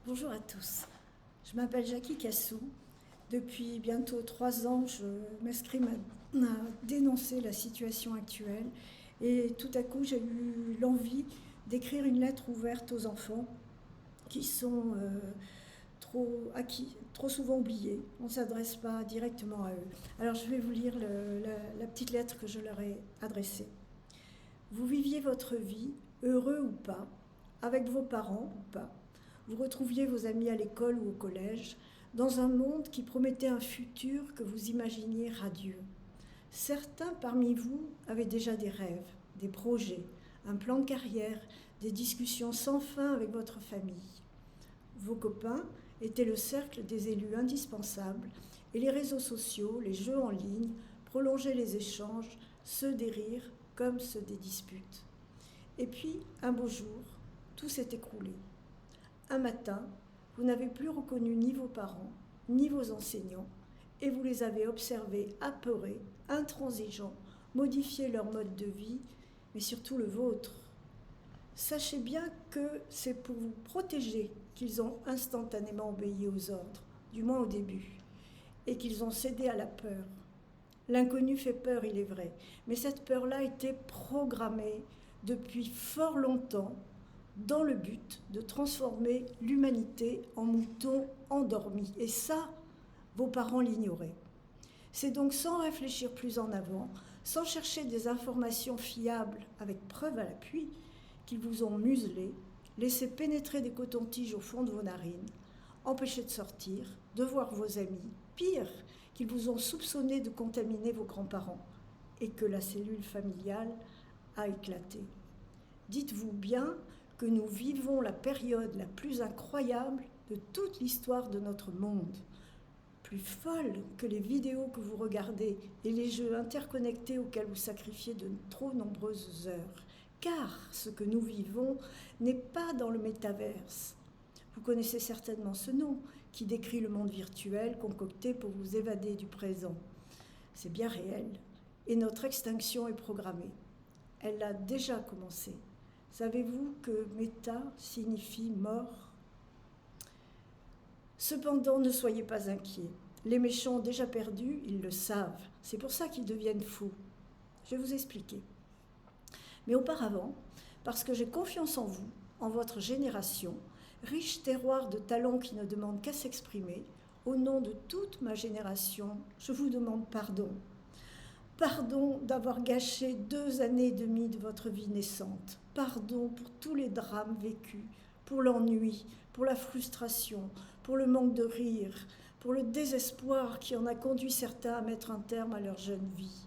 Bonjour à tous. Je m'appelle Jackie Cassou. Depuis bientôt 3 ans, je m'escrime à dénoncer la situation actuelle. Et tout à coup, j'ai eu l'envie d'écrire une lettre ouverte aux enfants qui sont trop souvent oubliés. On ne s'adresse pas directement à eux. Alors je vais vous lire la petite lettre que je leur ai adressée. Vous viviez votre vie, heureux ou pas, avec vos parents ou pas. Vous retrouviez vos amis à l'école ou au collège, dans un monde qui promettait un futur que vous imaginiez radieux. Certains parmi vous avaient déjà des rêves, des projets, un plan de carrière, des discussions sans fin avec votre famille. Vos copains étaient le cercle des élus indispensables et les réseaux sociaux, les jeux en ligne prolongeaient les échanges, ceux des rires comme ceux des disputes. Et puis, un beau jour, tout s'est écroulé. Un matin, vous n'avez plus reconnu ni vos parents, ni vos enseignants, et vous les avez observés apeurés, intransigeants, modifier leur mode de vie, mais surtout le vôtre. Sachez bien que c'est pour vous protéger qu'ils ont instantanément obéi aux ordres, du moins au début, et qu'ils ont cédé à la peur. L'inconnu fait peur, il est vrai, mais cette peur-là était programmée depuis fort longtemps dans le but de transformer l'humanité en mouton endormi. Et ça, vos parents l'ignoraient. C'est donc sans réfléchir plus en avant, sans chercher des informations fiables avec preuve à l'appui, qu'ils vous ont muselé, laissé pénétrer des cotons-tiges au fond de vos narines, empêché de sortir, de voir vos amis, pire, qu'ils vous ont soupçonné de contaminer vos grands-parents, et que la cellule familiale a éclaté. Dites-vous bien que nous vivons la période la plus incroyable de toute l'histoire de notre monde, plus folle que les vidéos que vous regardez et les jeux interconnectés auxquels vous sacrifiez de trop nombreuses heures. Car ce que nous vivons n'est pas dans le métaverse. Vous connaissez certainement ce nom qui décrit le monde virtuel concocté pour vous évader du présent. C'est bien réel et notre extinction est programmée. Elle a déjà commencé. Savez-vous que méta signifie mort ? Cependant, ne soyez pas inquiets. Les méchants ont déjà perdu, ils le savent. C'est pour ça qu'ils deviennent fous. Je vais vous expliquer. Mais auparavant, parce que j'ai confiance en vous, en votre génération, riche terroir de talents qui ne demandent qu'à s'exprimer, au nom de toute ma génération, je vous demande pardon. Pardon d'avoir gâché 2 années et demie de votre vie naissante. Pardon pour tous les drames vécus, pour l'ennui, pour la frustration, pour le manque de rire, pour le désespoir qui en a conduit certains à mettre un terme à leur jeune vie.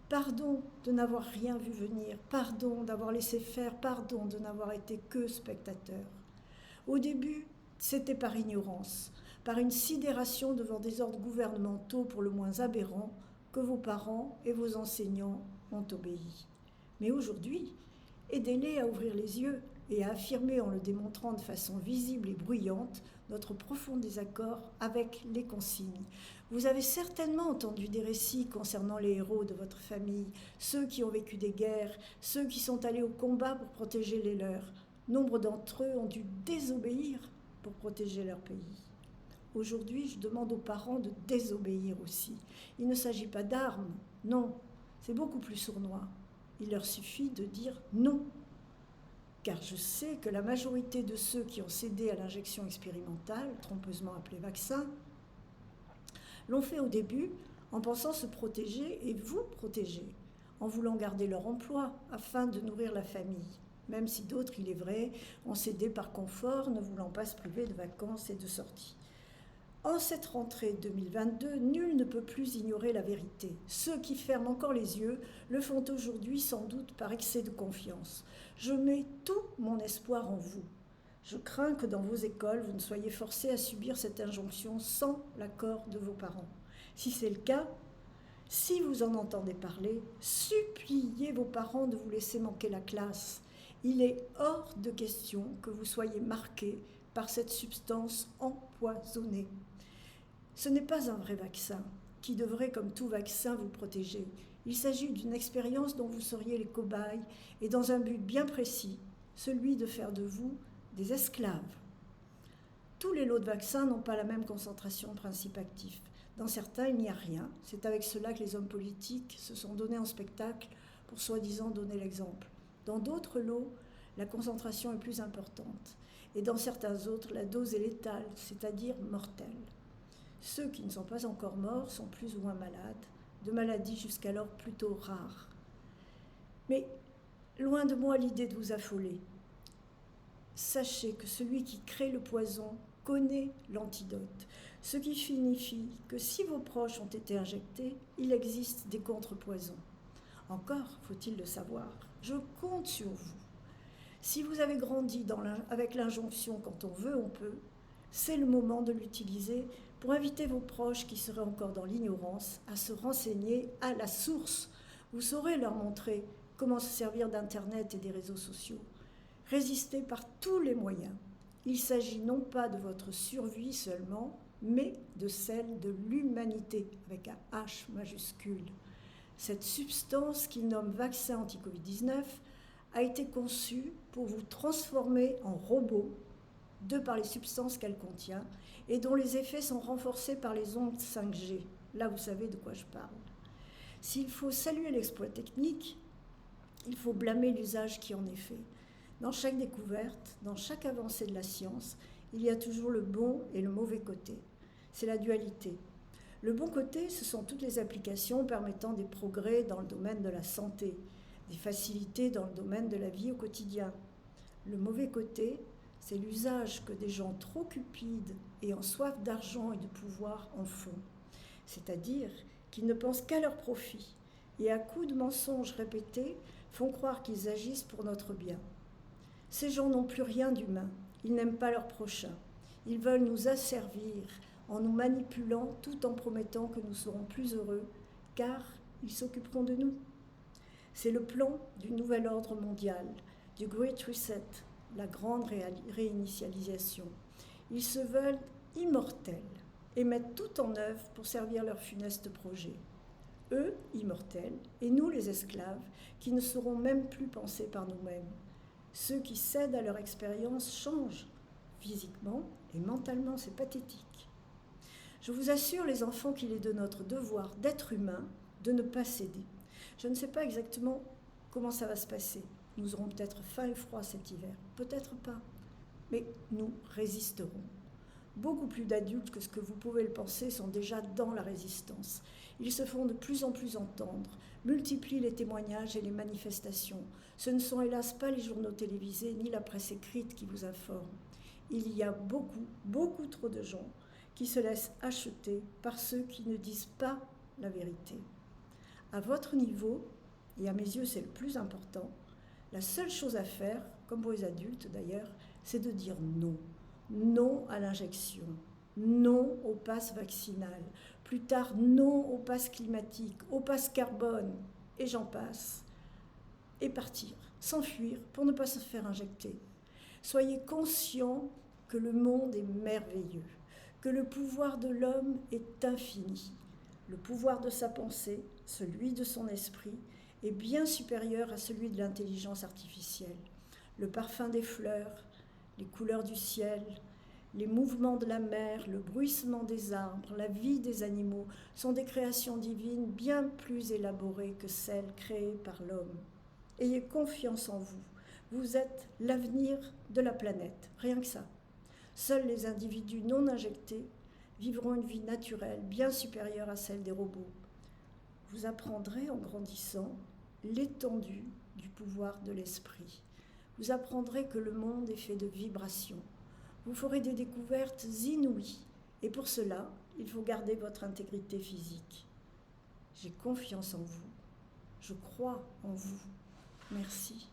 Pardon de n'avoir rien vu venir, pardon d'avoir laissé faire, pardon de n'avoir été que spectateur. Au début, c'était par ignorance, par une sidération devant des ordres gouvernementaux pour le moins aberrants, que vos parents et vos enseignants ont obéi. Mais aujourd'hui, aidez-les à ouvrir les yeux et à affirmer en le démontrant de façon visible et bruyante notre profond désaccord avec les consignes. Vous avez certainement entendu des récits concernant les héros de votre famille, ceux qui ont vécu des guerres, ceux qui sont allés au combat pour protéger les leurs. Nombre d'entre eux ont dû désobéir pour protéger leur pays. Aujourd'hui, je demande aux parents de désobéir aussi. Il ne s'agit pas d'armes, non, c'est beaucoup plus sournois. Il leur suffit de dire non. Car je sais que la majorité de ceux qui ont cédé à l'injection expérimentale, trompeusement appelée vaccin, l'ont fait au début en pensant se protéger et vous protéger, en voulant garder leur emploi afin de nourrir la famille. Même si d'autres, il est vrai, ont cédé par confort, ne voulant pas se priver de vacances et de sorties. En cette rentrée 2022, nul ne peut plus ignorer la vérité. Ceux qui ferment encore les yeux le font aujourd'hui sans doute par excès de confiance. Je mets tout mon espoir en vous. Je crains que dans vos écoles, vous ne soyez forcés à subir cette injonction sans l'accord de vos parents. Si c'est le cas, si vous en entendez parler, suppliez vos parents de vous laisser manquer la classe. Il est hors de question que vous soyez marqués par cette substance empoisonnée. Ce n'est pas un vrai vaccin qui devrait, comme tout vaccin, vous protéger. Il s'agit d'une expérience dont vous seriez les cobayes et dans un but bien précis, celui de faire de vous des esclaves. Tous les lots de vaccins n'ont pas la même concentration de principes actifs. Dans certains, il n'y a rien. C'est avec cela que les hommes politiques se sont donnés en spectacle pour soi-disant donner l'exemple. Dans d'autres lots, la concentration est plus importante. Et dans certains autres, la dose est létale, c'est-à-dire mortelle. Ceux qui ne sont pas encore morts sont plus ou moins malades, de maladies jusqu'alors plutôt rares. Mais loin de moi l'idée de vous affoler. Sachez que celui qui crée le poison connaît l'antidote, ce qui signifie que si vos proches ont été injectés, il existe des contrepoisons. Encore faut-il le savoir. Je compte sur vous. Si vous avez grandi avec l'injonction « quand on veut, on peut », c'est le moment de l'utiliser pour inviter vos proches qui seraient encore dans l'ignorance à se renseigner à la source. Vous saurez leur montrer comment se servir d'Internet et des réseaux sociaux. Résistez par tous les moyens. Il s'agit non pas de votre survie seulement, mais de celle de l'humanité, avec un H majuscule. Cette substance qu'ils nomment vaccin anti-Covid-19 a été conçue pour vous transformer en robot, de par les substances qu'elle contient, et dont les effets sont renforcés par les ondes 5G. Là, vous savez de quoi je parle. S'il faut saluer l'exploit technique, il faut blâmer l'usage qui en est fait. Dans chaque découverte, dans chaque avancée de la science, il y a toujours le bon et le mauvais côté. C'est la dualité. Le bon côté, ce sont toutes les applications permettant des progrès dans le domaine de la santé, des facilités dans le domaine de la vie au quotidien. Le mauvais côté, c'est l'usage que des gens trop cupides et en soif d'argent et de pouvoir en font. C'est-à-dire qu'ils ne pensent qu'à leur profit et à coups de mensonges répétés font croire qu'ils agissent pour notre bien. Ces gens n'ont plus rien d'humain, ils n'aiment pas leur prochain. Ils veulent nous asservir en nous manipulant tout en promettant que nous serons plus heureux, car ils s'occuperont de nous. C'est le plan du nouvel ordre mondial, du Great Reset, la grande réinitialisation. Ils se veulent immortels et mettent tout en œuvre pour servir leur funeste projet. Eux, immortels, et nous, les esclaves, qui ne seront même plus pensés par nous-mêmes. Ceux qui cèdent à leur expérience changent, physiquement et mentalement, c'est pathétique. Je vous assure, les enfants, qu'il est de notre devoir d'être humains, de ne pas céder. Je ne sais pas exactement comment ça va se passer. Nous aurons peut-être faim et froid cet hiver, peut-être pas, mais nous résisterons. Beaucoup plus d'adultes que ce que vous pouvez le penser sont déjà dans la résistance. Ils se font de plus en plus entendre, multiplient les témoignages et les manifestations. Ce ne sont hélas pas les journaux télévisés ni la presse écrite qui vous informent. Il y a beaucoup trop de gens qui se laissent acheter par ceux qui ne disent pas la vérité. À votre niveau, et à mes yeux c'est le plus important, la seule chose à faire, comme pour les adultes d'ailleurs, c'est de dire non. Non à l'injection, non au pass vaccinal, plus tard non au pass climatique, au pass carbone, et j'en passe. Et partir, s'enfuir pour ne pas se faire injecter. Soyez conscients que le monde est merveilleux, que le pouvoir de l'homme est infini. Le pouvoir de sa pensée, celui de son esprit, est bien supérieur à celui de l'intelligence artificielle. Le parfum des fleurs, les couleurs du ciel, les mouvements de la mer, le bruissement des arbres, la vie des animaux sont des créations divines bien plus élaborées que celles créées par l'homme. Ayez confiance en vous. Vous êtes l'avenir de la planète, rien que ça. Seuls les individus non injectés vivront une vie naturelle bien supérieure à celle des robots. Vous apprendrez en grandissant l'étendue du pouvoir de l'esprit. Vous apprendrez que le monde est fait de vibrations. Vous ferez des découvertes inouïes. Et pour cela, il faut garder votre intégrité physique. J'ai confiance en vous. Je crois en vous. Merci.